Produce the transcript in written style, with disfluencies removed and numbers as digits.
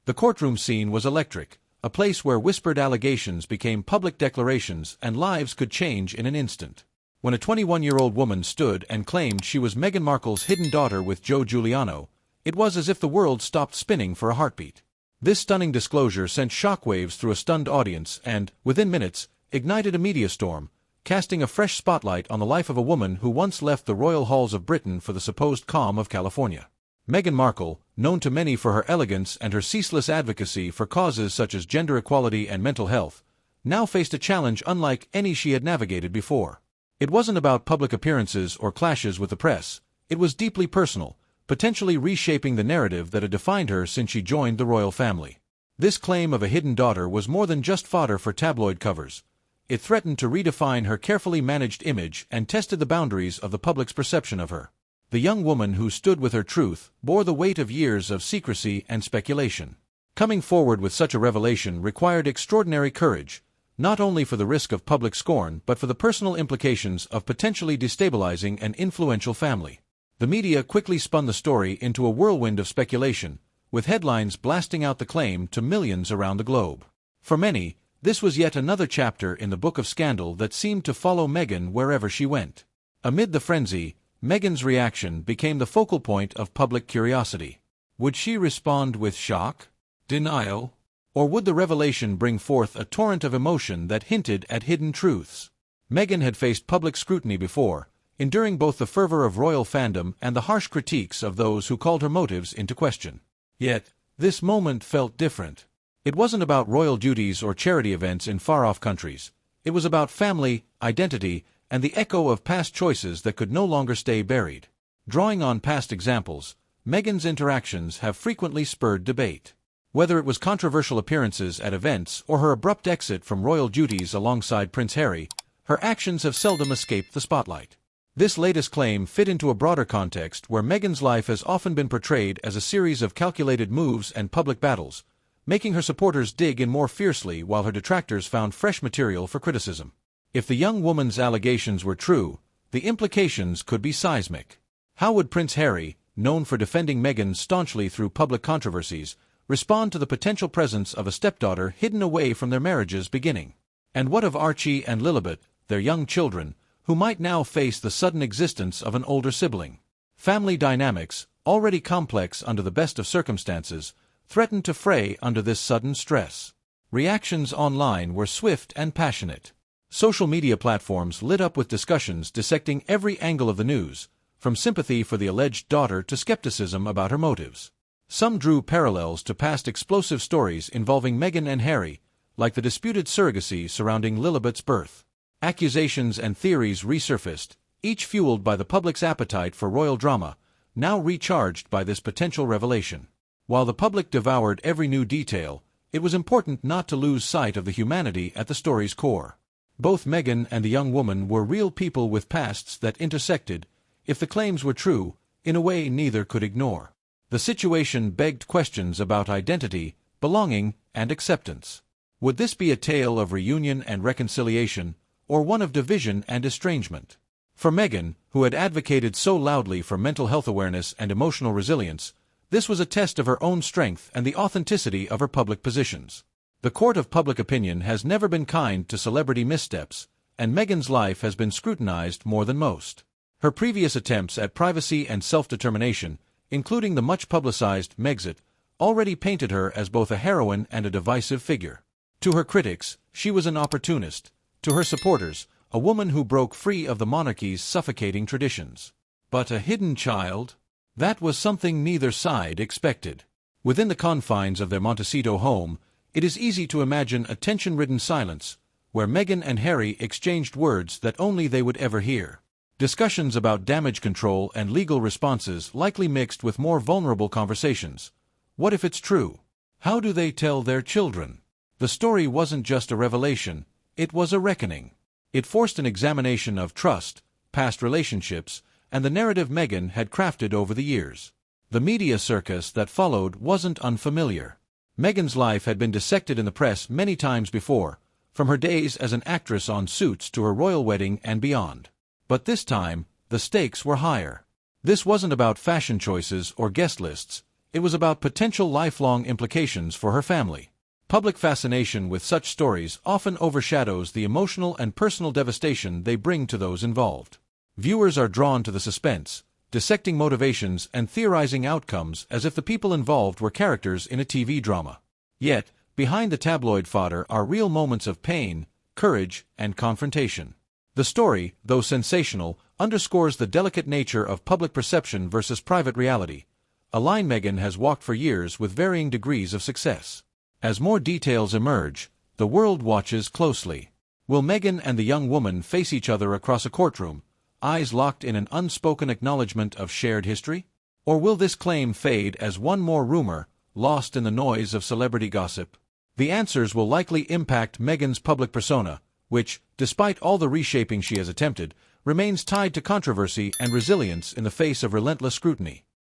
The courtroom scene was electric, a place where whispered allegations became public declarations and lives could change in an instant. When a 21-year-old woman stood and claimed she was Meghan Markle's hidden daughter with Joe Giuliano, it was as if the world stopped spinning for a heartbeat. This stunning disclosure sent shockwaves through a stunned audience and, within minutes, ignited a media storm, casting a fresh spotlight on the life of a woman who once left the royal halls of Britain for the supposed calm of California. Meghan Markle, known to many for her elegance and her ceaseless advocacy for causes such as gender equality and mental health, now faced a challenge unlike any she had navigated before. It wasn't about public appearances or clashes with the press. It was deeply personal, potentially reshaping the narrative that had defined her since she joined the royal family. This claim of a hidden daughter was more than just fodder for tabloid covers. It threatened to redefine her carefully managed image and tested the boundaries of the public's perception of her. The young woman who stood with her truth bore the weight of years of secrecy and speculation. Coming forward with such a revelation required extraordinary courage, not only for the risk of public scorn but for the personal implications of potentially destabilizing an influential family. The media quickly spun the story into a whirlwind of speculation, with headlines blasting out the claim to millions around the globe. For many, this was yet another chapter in the book of scandal that seemed to follow Meghan wherever she went. Amid the frenzy, Meghan's reaction became the focal point of public curiosity. Would she respond with shock, denial, or would the revelation bring forth a torrent of emotion that hinted at hidden truths? Meghan had faced public scrutiny before, enduring both the fervor of royal fandom and the harsh critiques of those who called her motives into question. Yet, this moment felt different. It wasn't about royal duties or charity events in far-off countries. It was about family, identity, and the echo of past choices that could no longer stay buried. Drawing on past examples, Meghan's interactions have frequently spurred debate. Whether it was controversial appearances at events or her abrupt exit from royal duties alongside Prince Harry, her actions have seldom escaped the spotlight. This latest claim fit into a broader context where Meghan's life has often been portrayed as a series of calculated moves and public battles, making her supporters dig in more fiercely while her detractors found fresh material for criticism. If the young woman's allegations were true, the implications could be seismic. How would Prince Harry, known for defending Meghan staunchly through public controversies, respond to the potential presence of a stepdaughter hidden away from their marriage's beginning? And what of Archie and Lilibet, their young children, who might now face the sudden existence of an older sibling? Family dynamics, already complex under the best of circumstances, threatened to fray under this sudden stress. Reactions online were swift and passionate. Social media platforms lit up with discussions dissecting every angle of the news, from sympathy for the alleged daughter to skepticism about her motives. Some drew parallels to past explosive stories involving Meghan and Harry, like the disputed surrogacy surrounding Lilibet's birth. Accusations and theories resurfaced, each fueled by the public's appetite for royal drama, now recharged by this potential revelation. While the public devoured every new detail, it was important not to lose sight of the humanity at the story's core. Both Meghan and the young woman were real people with pasts that intersected, if the claims were true, in a way neither could ignore. The situation begged questions about identity, belonging, and acceptance. Would this be a tale of reunion and reconciliation, or one of division and estrangement? For Meghan, who had advocated so loudly for mental health awareness and emotional resilience, this was a test of her own strength and the authenticity of her public positions. The court of public opinion has never been kind to celebrity missteps, and Meghan's life has been scrutinized more than most. Her previous attempts at privacy and self-determination, including the much-publicized Megxit, already painted her as both a heroine and a divisive figure. To her critics, she was an opportunist. To her supporters, a woman who broke free of the monarchy's suffocating traditions. But a hidden child? That was something neither side expected. Within the confines of their Montecito home, it is easy to imagine a tension-ridden silence, where Meghan and Harry exchanged words that only they would ever hear. Discussions about damage control and legal responses likely mixed with more vulnerable conversations. What if it's true? How do they tell their children? The story wasn't just a revelation, it was a reckoning. It forced an examination of trust, past relationships, and the narrative Meghan had crafted over the years. The media circus that followed wasn't unfamiliar. Meghan's life had been dissected in the press many times before, from her days as an actress on Suits to her royal wedding and beyond. But this time, the stakes were higher. This wasn't about fashion choices or guest lists, It was about potential lifelong implications for her family. Public fascination with such stories often overshadows the emotional and personal devastation they bring to those involved. Viewers are drawn to the suspense, dissecting motivations and theorizing outcomes as if the people involved were characters in a TV drama. Yet, behind the tabloid fodder are real moments of pain, courage, and confrontation. The story, though sensational, underscores the delicate nature of public perception versus private reality, a line Meghan has walked for years with varying degrees of success. As more details emerge, the world watches closely. Will Meghan and the young woman face each other across a courtroom, eyes locked in an unspoken acknowledgement of shared history? Or will this claim fade as one more rumor, lost in the noise of celebrity gossip? The answers will likely impact Meghan's public persona, which, despite all the reshaping she has attempted, remains tied to controversy and resilience in the face of relentless scrutiny.